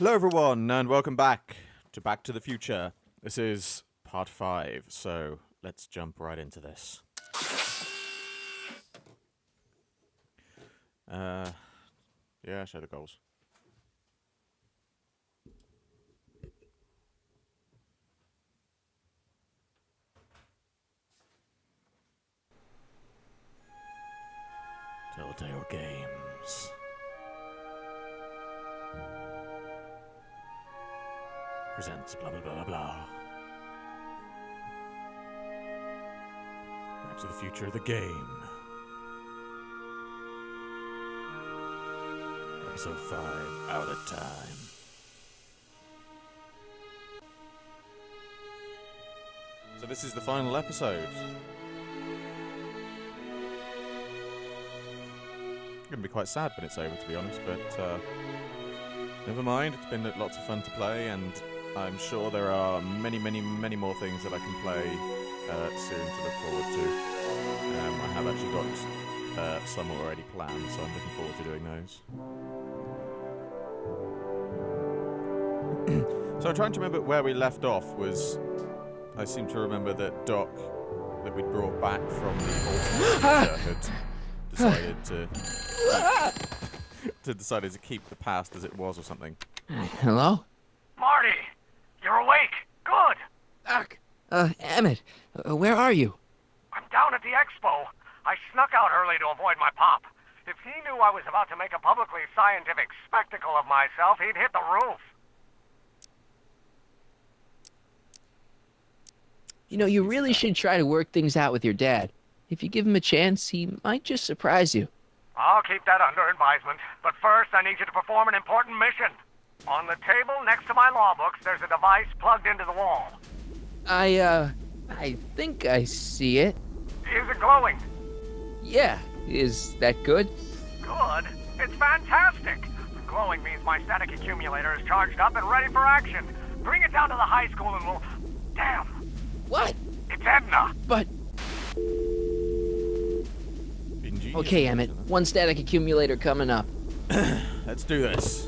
Hello everyone, and welcome back to the Future. This is part 5, so let's jump right into this. Yeah, show the goals. Telltale Games. Presents blah blah blah blah blah. Back to the future of the game. Episode 5, Out of Time. So this is the final episode. I'm gonna be quite sad when it's over, to be honest, but never mind. It's been lots of fun to play, and I'm sure there are many more things that I can play soon to look forward to. I have actually got some already planned, so I'm looking forward to doing those. So I'm trying to remember where we left off. I seem to remember that Doc, that we'd brought back from the alternate future, had decided to keep the past as it was or something. Hello? Marty! You're awake! Good! Doc! Emmett, where are you? I'm down at the Expo. I snuck out early to avoid my pop. If he knew I was about to make a publicly scientific spectacle of myself, he'd hit the roof. You know, you really should try to work things out with your dad. If you give him a chance, he might just surprise you. I'll keep that under advisement. But first, I need you to perform an important mission. On the table next to my law books, there's a device plugged into the wall. I think I see it. Is it glowing? Yeah, is that good? Good? It's fantastic! Glowing means my static accumulator is charged up and ready for action. Bring it down to the high school and we'll... Damn! What? It's Edna! But... Okay, Emmett, one static accumulator coming up. Let's do this.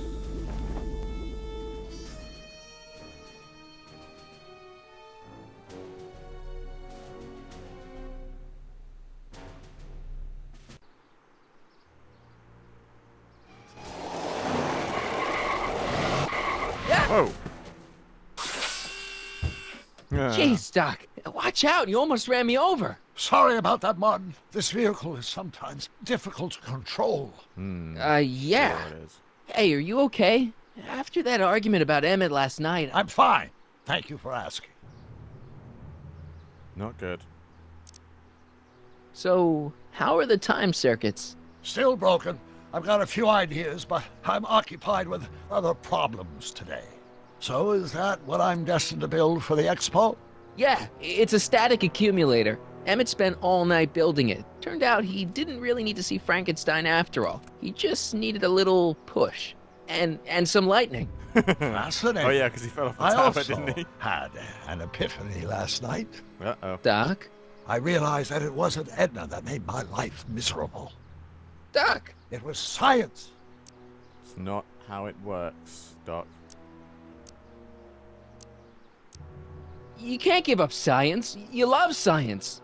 Whoa. Jeez, Doc. Watch out, you almost ran me over. Sorry about that, Martin. This vehicle is sometimes difficult to control. Yeah. Yeah, it is. Hey, are you okay? After that argument about Emmett last night... I'm fine. Thank you for asking. Not good. So, how are the time circuits? Still broken. I've got a few ideas, but I'm occupied with other problems today. So is that what I'm destined to build for the Expo? Yeah, it's a static accumulator. Emmett spent all night building it. Turned out he didn't really need to see Frankenstein after all. He just needed a little push. And some lightning. Fascinating. Oh yeah, because he fell off the I tower, also didn't he? had an epiphany last night. Uh-oh. Doc? I realized that it wasn't Edna that made my life miserable. Doc! It was science. It's not how it works, Doc. You can't give up science. You love science.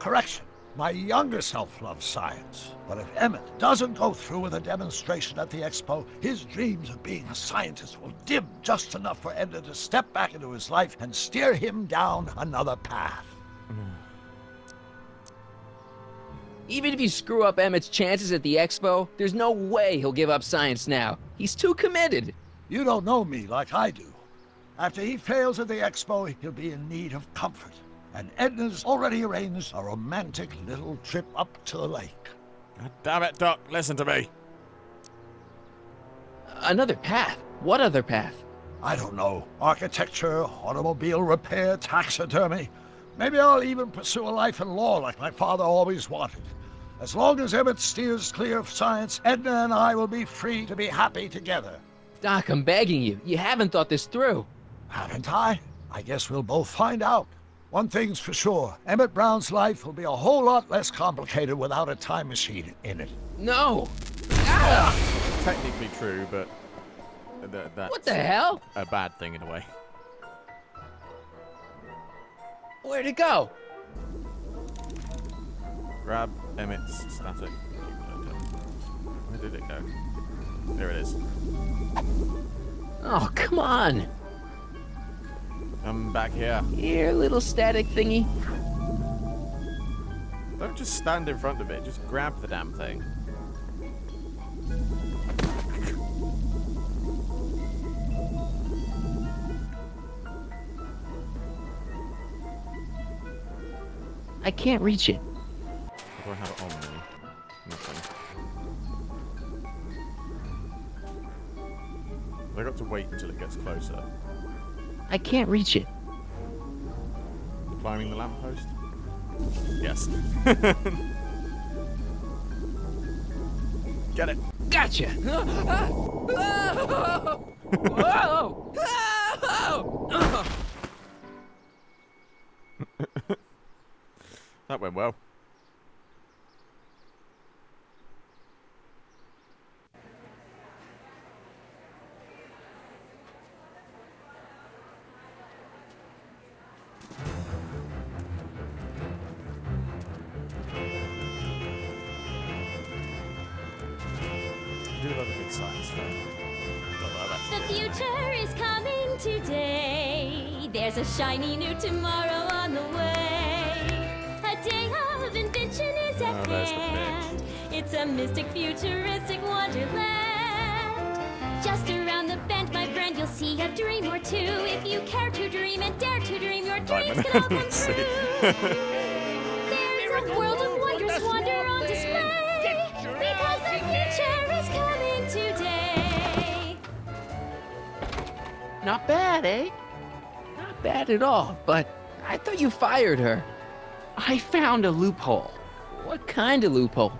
Correction. My younger self loves science. But if Emmett doesn't go through with a demonstration at the Expo, his dreams of being a scientist will dim just enough for Edna to step back into his life and steer him down another path. Even if you screw up Emmett's chances at the Expo, there's no way he'll give up science now. He's too committed. You don't know me like I do. After he fails at the Expo, he'll be in need of comfort. And Edna's already arranged a romantic little trip up to the lake. God damn it, Doc, listen to me. Another path? What other path? I don't know. Architecture, automobile repair, taxidermy. Maybe I'll even pursue a life in law like my father always wanted. As long as Emmett steers clear of science, Edna and I will be free to be happy together. Doc, I'm begging you. You haven't thought this through. Haven't I? I guess we'll both find out. One thing's for sure. Emmett Brown's life will be a whole lot less complicated without a time machine in it. No! Technically true, but That's What the hell? a bad thing in a way. Where'd it go? Grab Emmett's static accumulator. Where did it go? There it is. Oh, come on. I'm back here. Here, little static thingy. Don't just stand in front of it, just grab the damn thing. I can't reach it. What do I have it on me? Nothing. I got to wait until it gets closer. I can't reach it. Climbing the lamppost? Yes. Get it. Gotcha! Whoa! That went well. I do love a good science film. The future is coming today. There's a shiny new tomorrow on the way. A day of invention is at there's the hand. It's a mystic, futuristic wonderland. Just around the bend, my friend, you'll see a dream or two. If you care to dream and dare to dream, your dreams can all come true. There's a world of wondrous wonder on display. Because the future is coming today. Not bad, eh? Not bad at all, but I thought you fired her. I found a loophole. What kind of loophole?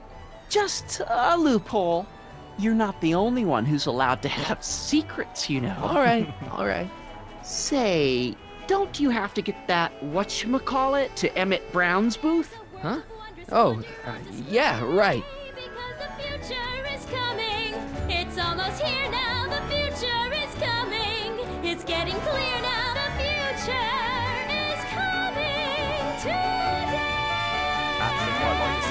Just a loophole. You're not the only one who's allowed to have secrets, you know. All right, all right. Say, don't you have to get that whatchamacallit to Emmett Brown's booth? Huh? Oh, yeah, right. Because the future is coming. It's almost here now. The future is coming. It's getting clear now. The future is coming today. Actually, quite like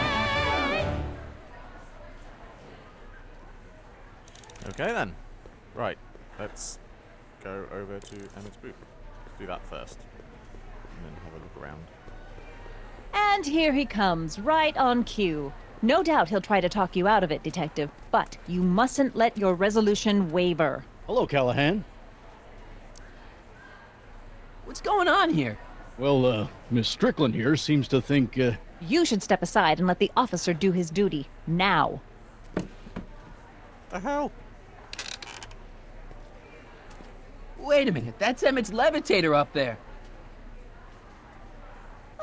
this. Okay then. Right. Let's go over to Emmett's booth. Do that first. And then have a look around. And here he comes, right on cue. No doubt he'll try to talk you out of it, Detective, but you mustn't let your resolution waver. Hello, Callahan. What's going on here? Well, Miss Strickland here seems to think, You should step aside and let the officer do his duty, now. The hell? Wait a minute, that's Emmett's levitator up there.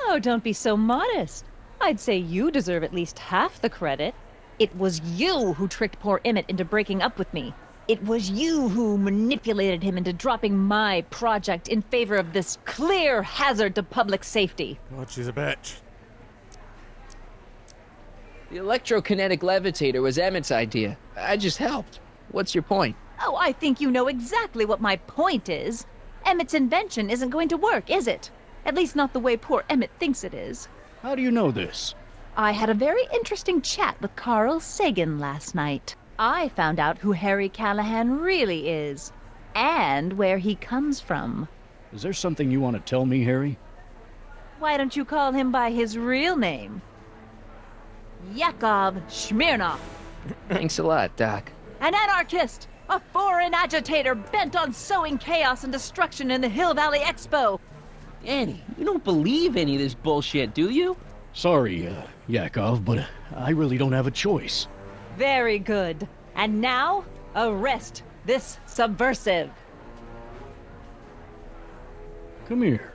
Oh, don't be so modest. I'd say you deserve at least half the credit. It was you who tricked poor Emmett into breaking up with me. It was you who manipulated him into dropping my project in favor of this clear hazard to public safety. God, she's a bitch. The electrokinetic levitator was Emmett's idea. I just helped. What's your point? Oh, I think you know exactly what my point is. Emmett's invention isn't going to work, is it? At least not the way poor Emmett thinks it is. how do you know this? I had a very interesting chat with Carl Sagan last night. I found out who Harry Callahan really is, and where he comes from. Is there something you want to tell me, Harry? Why don't you call him by his real name? Yakov Smirnov, Thanks a lot, Doc. an anarchist, a foreign agitator bent on sowing chaos and destruction in the Hill Valley Expo. Danny, you don't believe any of this bullshit, do you? Sorry, Yakov, but I really don't have a choice. Very good. And now, arrest this subversive. Come here.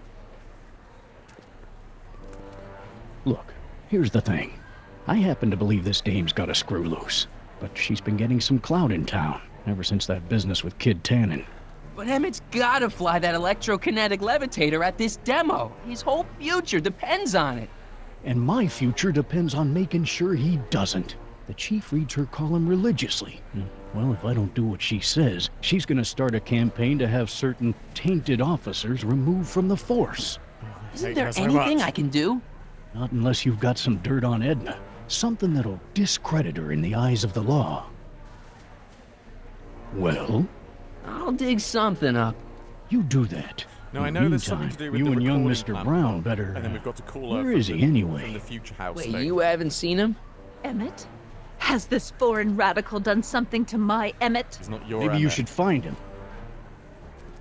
Look, here's the thing. I happen to believe this dame's got a screw loose, but she's been getting some clout in town ever since that business with Kid Tannen. But Emmett's gotta fly that electrokinetic levitator at this demo. His whole future depends on it. And my future depends on making sure he doesn't. The chief reads her column religiously. Well, if I don't do what she says, she's gonna start a campaign to have certain tainted officers removed from the force. Isn't there anything I can do? Not unless you've got some dirt on Edna. Something that'll discredit her in the eyes of the law. Well? I'll dig something up. You do that. Now, I In know the there's something to meantime, do with you the and young recording Mr. plan Brown part, better... And then we've got to call her where from is he the, anyway? From the future house Wait, thing. you haven't seen him? Emmett? Has this foreign radical done something to my Emmett? He's not your Maybe you Emmett. should find him.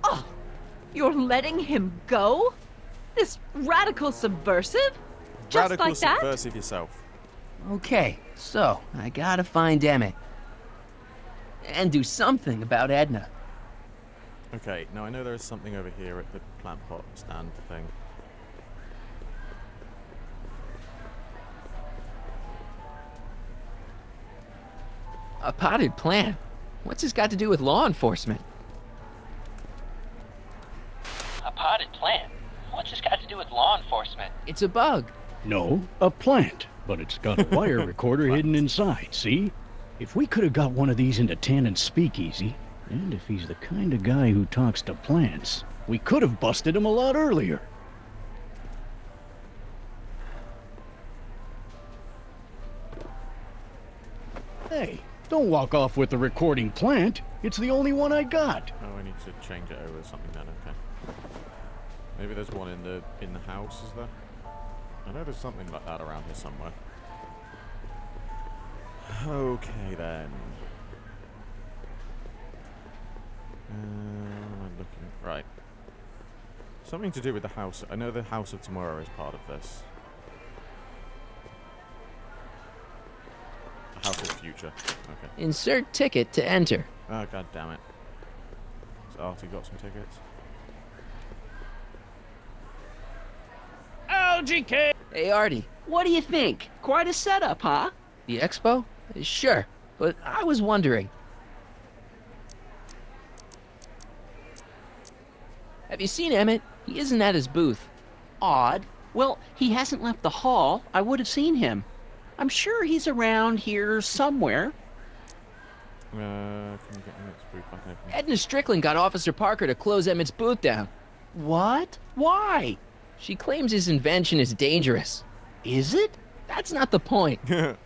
Oh, you're letting him go? This radical subversive? Just Radical like that? subversive yourself. Okay, so I gotta find Emmett. And do something about Edna. Okay, now I know there is something over here at the plant pot stand thing. A potted plant? What's this got to do with law enforcement? A potted plant? What's this got to do with law enforcement? It's a bug. No, a plant. But it's got a wire recorder hidden inside, see? If we could have got one of these into Tannen's speakeasy, and if he's the kind of guy who talks to plants, we could have busted him a lot earlier. Hey, don't walk off with the recording plant. It's the only one I got. Oh, I need to change it over to something then, okay. Maybe there's one in the house, is there? I know there's something like that around here somewhere. Okay then. What am I looking at? Right. Something to do with the house. I know the House of Tomorrow is part of this. The House of the Future. Okay. Insert ticket to enter. Oh, god damn it. So Artie got some tickets. LGK! Hey, Artie, what do you think? Quite a setup, huh? The Expo? Sure, but I was wondering. Have you seen Emmett? He isn't at his booth. Odd. Well, he hasn't left the hall. I would have seen him. I'm sure he's around here somewhere. Can we get Emmett's booth back open? Edna Strickland got Officer Parker to close Emmett's booth down. What? Why? She claims his invention is dangerous. Is it? That's not the point. Can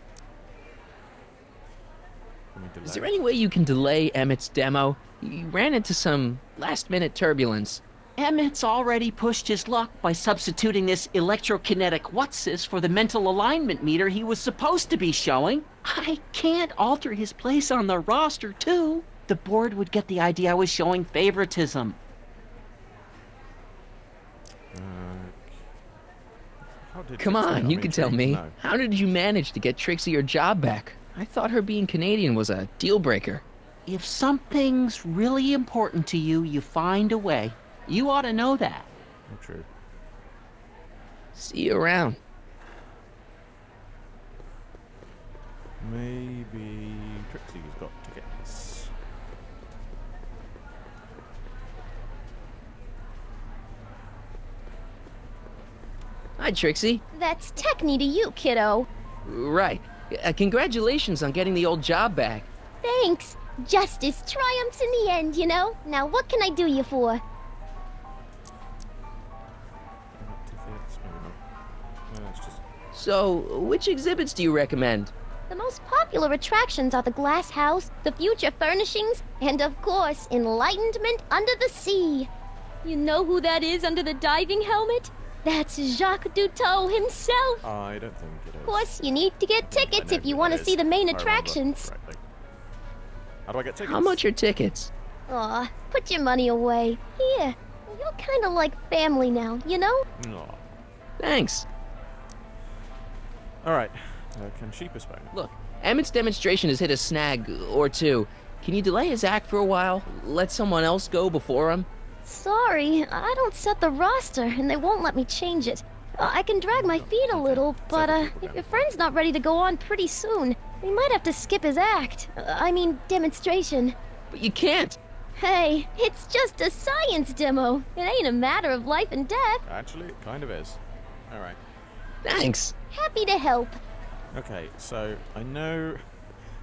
we delay? Is there any way you can delay Emmett's demo? He ran into some last-minute turbulence. Emmett's already pushed his luck by substituting this electrokinetic what's-this for the mental alignment meter he was supposed to be showing. I can't alter his place on the roster, too. The board would get the idea I was showing favoritism. How did Come Trixie- on, I'm you can tell intrigued me. to know. How did you manage to get Trixie her job back? I thought her being Canadian was a deal breaker. If something's really important to you, you find a way. You ought to know that. Oh, true. See you around. Maybe Trixie's got tickets. Hi, Trixie. That's techni to you, kiddo. Right. Congratulations on getting the old job back. Thanks. Justice triumphs in the end, you know? Now what can I do you for? Tickets? Maybe not. No, it's just... So, which exhibits do you recommend? The most popular attractions are the Glass House, the Future Furnishings, and of course, Enlightenment Under the Sea. You know who that is under the diving helmet? That's Jacques Cousteau himself. I don't think it is. Of course, you need to get tickets I know if you who want that to is, see the main if I remember attractions. correctly. How do I get tickets? How much are tickets? Aw, put your money away. Here, you're kind of like family now, you know? Aw. Thanks. Alright. Can she postpone? Look, Emmett's demonstration has hit a snag or two. Can you delay his act for a while? Let someone else go before him? Sorry, I don't set the roster, and they won't let me change it. I can drag my feet a little, but if your friend's not ready to go on pretty soon, we might have to skip his act. I mean, demonstration. But you can't. Hey, it's just a science demo. It ain't a matter of life and death. Actually, it kind of is. Alright. Thanks. Happy to help. Okay, so I know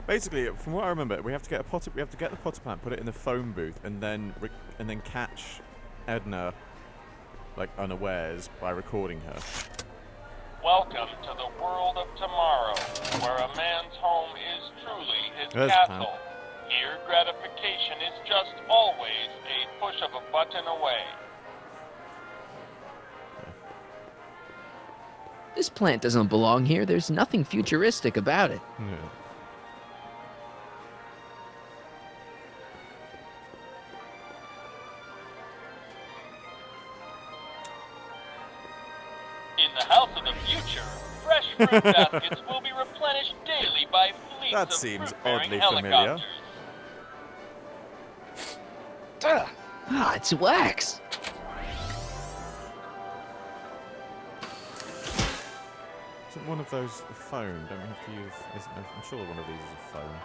Basically, from what I remember, we have to get a potter. We have to get the potter plant, put it in the phone booth, and then catch Edna, like unawares, by recording her. Welcome to the world of tomorrow, where a man's home is truly his There's castle. Pam. Here, gratification is just always a push of a button away. This plant doesn't belong here. There's nothing futuristic about it. Yeah. In the house of the future, fresh fruit baskets will be replenished daily by fleets That of seems fruit-bearing oddly familiar. helicopters. Ah, it's wax. Isn't one of those a phone? Don't we have to use? I'm sure one of these is a phone.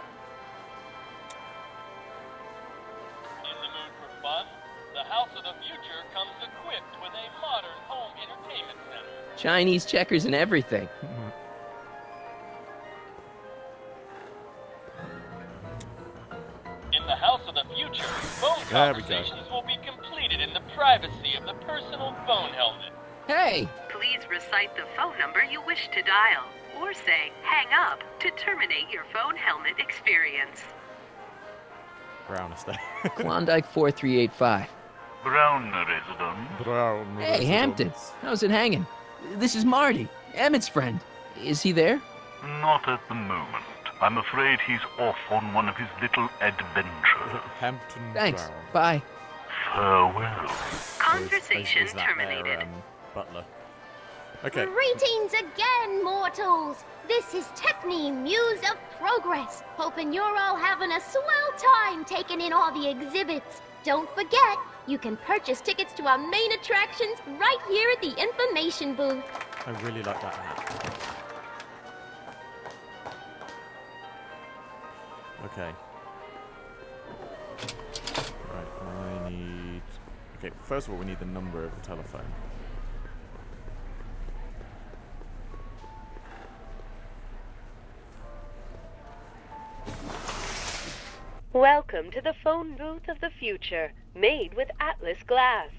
In the mood for fun, the house of the future comes equipped with a modern home entertainment center. Chinese checkers and everything. In the house of the future, phone There we go. conversations will be completed in the privacy of the personal phone helmet. Hey, Please recite the phone number you wish to dial, or say hang up to terminate your phone helmet experience. Brown estate. Klondike 4385. Brown resident. Brown. Hey, Hampton. How's it hanging? This is Marty, Emmett's friend. Is he there? Not at the moment. I'm afraid he's off on one of his little adventures. Hampton Thanks. Brown. Bye. Farewell. Conversation Is that terminated. their, butler. Okay. Greetings again, mortals! This is Techni, Muse of Progress. Hoping you're all having a swell time taking in all the exhibits. Don't forget, you can purchase tickets to our main attractions right here at the information booth. I really like that hat. Okay. Right, I need... Okay, first of all, we need the number of the telephone. Welcome to the phone booth of the future, made with Atlas glass.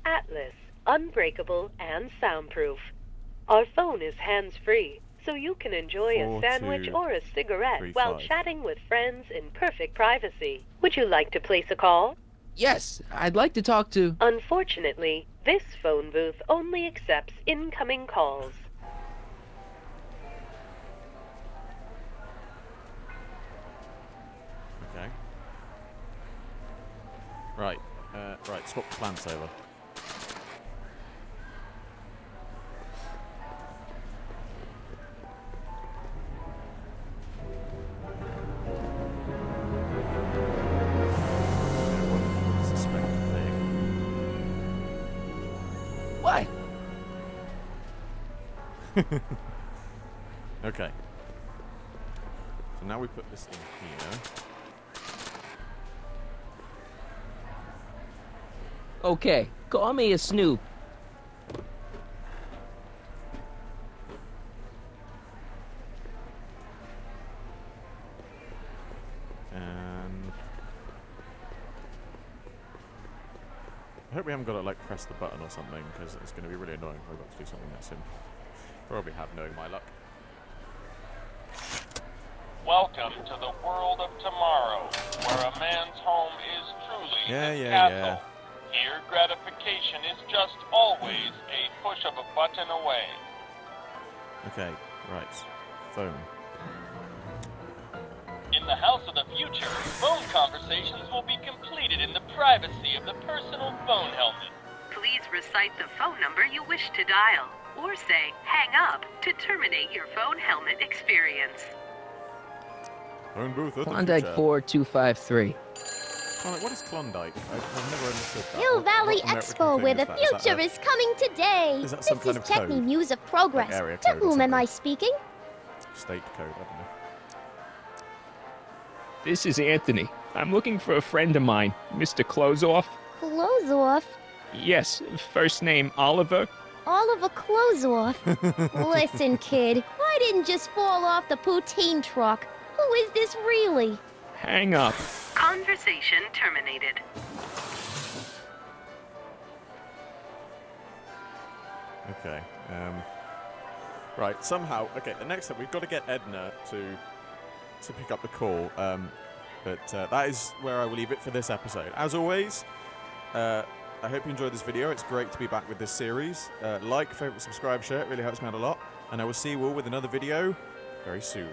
Atlas, unbreakable and soundproof. Our phone is hands-free, so you can enjoy a 4, sandwich 2, or a cigarette 3, while 5. chatting with friends in perfect privacy. Would you like to place a call? Yes, I'd like to talk to... Unfortunately, this phone booth only accepts incoming calls. Okay. Right, right, swap the plants over. Suspected thing. What? Okay. So now we put this in here. Okay, call me a Snoop. And I hope we haven't got to like press the button or something, because it's going to be really annoying if I've got to do something that soon. Probably have, knowing my luck. Welcome to the world of tomorrow, where a man's home is truly his Yeah. castle. Here, gratification is just always a push of a button away. Okay, right. Phone. In the house of the future, phone conversations will be completed in the privacy of the personal phone helmet. Please recite the phone number you wish to dial, or say hang up to terminate your phone helmet experience. Phone booth at the Klondike future. 4253. Klondike, what is Klondike? I've never understood that. Hill What Valley American Expo, thing where the is that? Is that future a- is coming today. Is that some This kind is of code? Techni, Muse of Progress. area To code or whom am I something? speaking? State code, I don't know. This is Anthony. I'm looking for a friend of mine, Mr. Closeoff. Close off. Yes, first name Oliver. Oliver Close off. Listen, kid, I didn't just fall off the poutine truck. Who is this really? Hang up. Conversation terminated. Okay. Right. Somehow. Okay. The next step, we've got to get Edna to pick up the call. But that is where I will leave it for this episode. As always, I hope you enjoyed this video. It's great to be back with this series. Like, favorite, subscribe, share. It really helps me out a lot. And I will see you all with another video very soon.